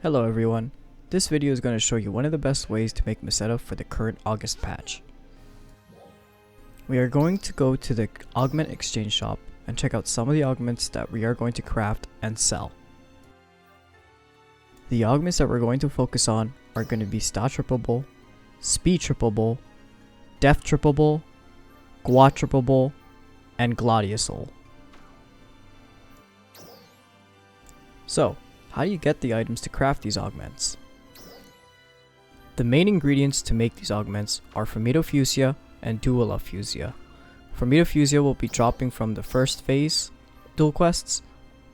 Hello everyone, this video is going to show you one of the best ways to make Meseta for the current August patch. We are going to go to the Augment Exchange Shop and check out some of the augments that we are going to craft and sell. The augments that we're going to focus on are going to be Stat Triplble, Speed Triplble, Def Triplble, Triplble, and Gladia Soul. So, how do you get the items to craft these augments? The main ingredients to make these augments are Fusia and Duel Fusia. Fusia will be dropping from the first phase dual quests,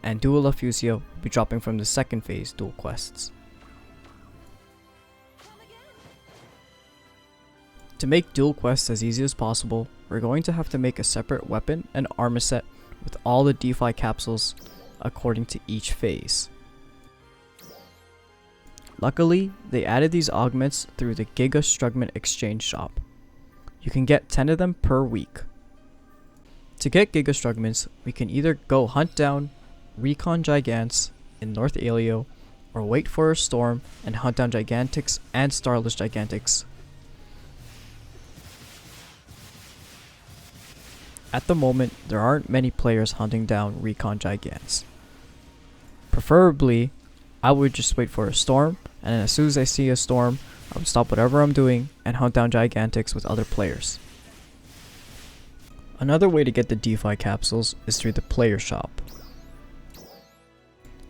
and Duel Fusia will be dropping from the second phase dual quests. To make dual quests as easy as possible, we're going to have to make a separate weapon and armor set with all the DeFi capsules according to each phase. Luckily, they added these augments through the Giga Strugment Exchange Shop. You can get 10 of them per week. To get Giga Strugments, we can either go hunt down Recon Gigants in North Alio, or wait for a storm and hunt down Gigantics and Starless Gigantics. At the moment, there aren't many players hunting down Recon Gigants. Preferably, I would just wait for a storm, and then as soon as I see a storm, I would stop whatever I'm doing and hunt down Gigantics with other players. Another way to get the DeFi capsules is through the player shop.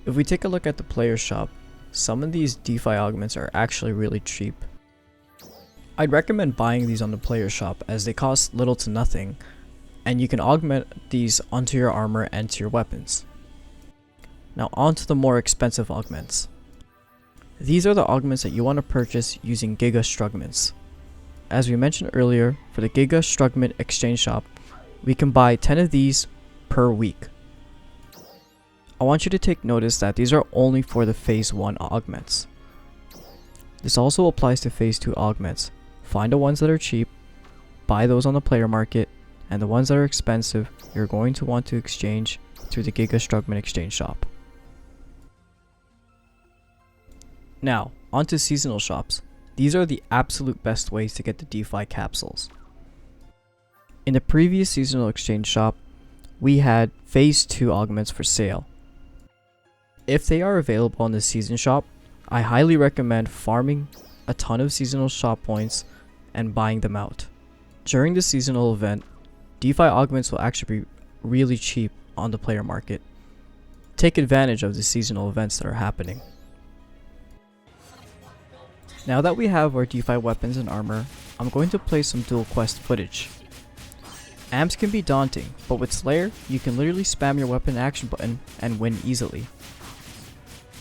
If we take a look at the player shop, some of these DeFi augments are actually really cheap. I'd recommend buying these on the player shop as they cost little to nothing, and you can augment these onto your armor and to your weapons. Now on to the more expensive augments. These are the augments that you want to purchase using Giga Strugments. As we mentioned earlier, for the Giga Strugment Exchange Shop, we can buy 10 of these per week. I want you to take notice that these are only for the Phase 1 augments. This also applies to Phase 2 augments. Find the ones that are cheap, buy those on the player market, and the ones that are expensive, you're going to want to exchange through the Giga Strugment Exchange Shop. Now, onto seasonal shops. These are the absolute best ways to get the DeFi capsules. In the previous seasonal exchange shop, we had Phase 2 augments for sale. If they are available on the season shop, I highly recommend farming a ton of seasonal shop points and buying them out. During the seasonal event, DeFi augments will actually be really cheap on the player market. Take advantage of the seasonal events that are happening. Now that we have our DeFi weapons and armor, I'm going to play some dual quest footage. Amps can be daunting, but with Slayer, you can literally spam your weapon action button and win easily.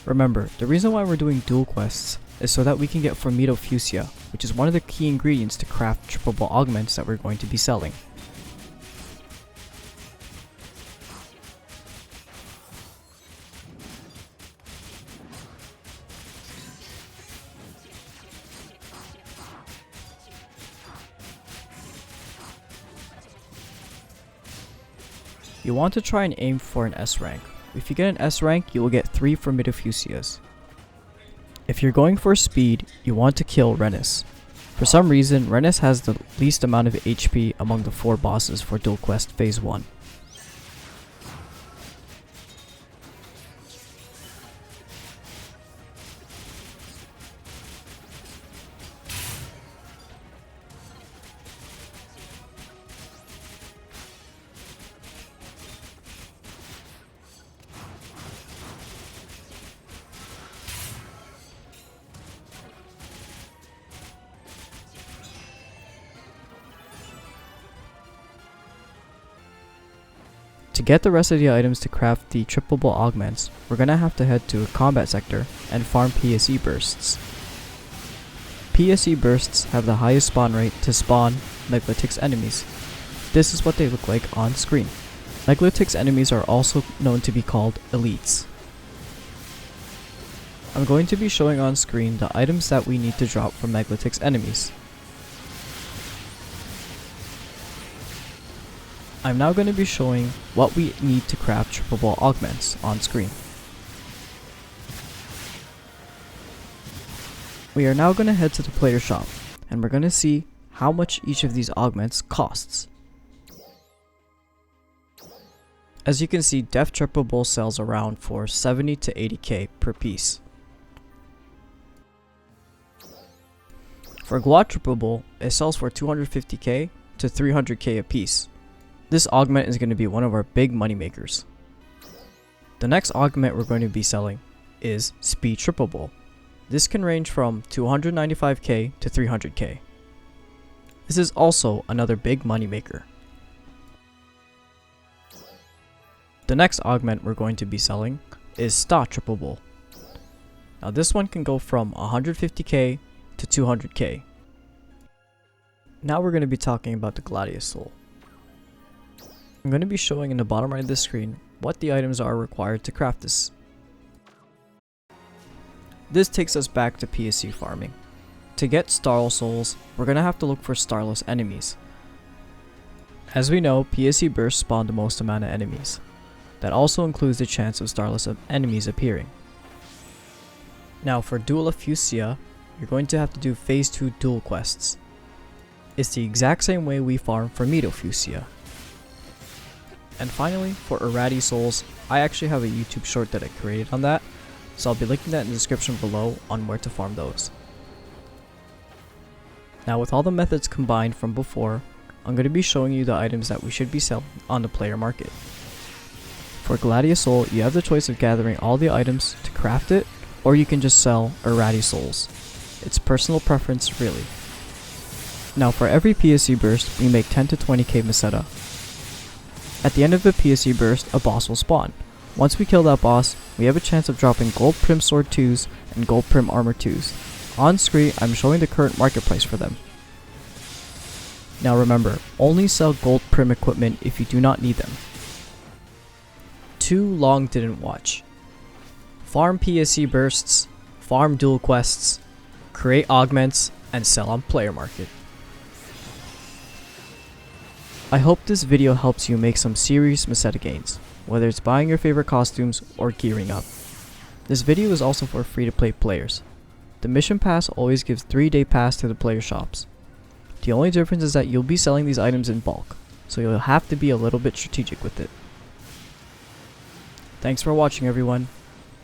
Remember, the reason why we're doing dual quests is so that we can get Fusia, which is one of the key ingredients to craft Triplble Augments that we're going to be selling. You want to try and aim for an S rank. If you get an S rank, you will get 3 Fusias. If you're going for speed, you want to kill Renus. For some reason, Renus has the least amount of HP among the 4 bosses for Dual Quest Phase 1. To get the rest of the items to craft the Triplble Augments, we're gonna have to head to a combat sector and farm PSE bursts. PSE bursts have the highest spawn rate to spawn Megalotix enemies. This is what they look like on screen. Megalotix enemies are also known to be called elites. I'm going to be showing on screen the items that we need to drop from Megalotix enemies. I'm now going to be showing what we need to craft Triplble Augments on screen. We are now going to head to the player shop, and we're going to see how much each of these augments costs. As you can see, Def Triplble sells around for 70 to 80k per piece. For Triplble, it sells for 250k to 300k a piece. This augment is going to be one of our big money makers. The next augment we're going to be selling is Speed Triplble. This can range from 295k to 300k. This is also another big money maker. The next augment we're going to be selling is Triplble. Now this one can go from 150k to 200k. Now we're going to be talking about the Gladia Soul. I'm going to be showing in the bottom right of the screen what the items are required to craft this. This takes us back to PSC farming. To get Star Souls, we're going to have to look for starless enemies. As we know, PSC bursts spawn the most amount of enemies. That also includes the chance of starless enemies appearing. Now for Duel Fuchsia, you're going to have to do phase 2 duel quests. It's the exact same way we farm for Fuchsia. And finally, for Gladia Souls, I actually have a YouTube short that I created on that, so I'll be linking that in the description below on where to farm those. Now with all the methods combined from before, I'm going to be showing you the items that we should be selling on the player market. For Gladia Soul, you have the choice of gathering all the items to craft it, or you can just sell Gladia Souls. It's personal preference really. Now for every PSC burst, we make 10 to 20k Meseta. At the end of the PSC burst, a boss will spawn. Once we kill that boss, we have a chance of dropping gold prim sword 2s and gold prim armor 2s. On screen, I'm showing the current market price for them. Now remember, only sell gold prim equipment if you do not need them. Too long didn't watch. Farm PSC bursts, farm duel quests, create augments, and sell on player market. I hope this video helps you make some serious Meseta gains, whether it's buying your favorite costumes or gearing up. This video is also for free-to-play players. The mission pass always gives 3-day pass to the player shops. The only difference is that you'll be selling these items in bulk, so you'll have to be a little bit strategic with it. Thanks for watching everyone.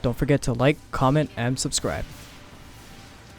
Don't forget to like, comment, and subscribe.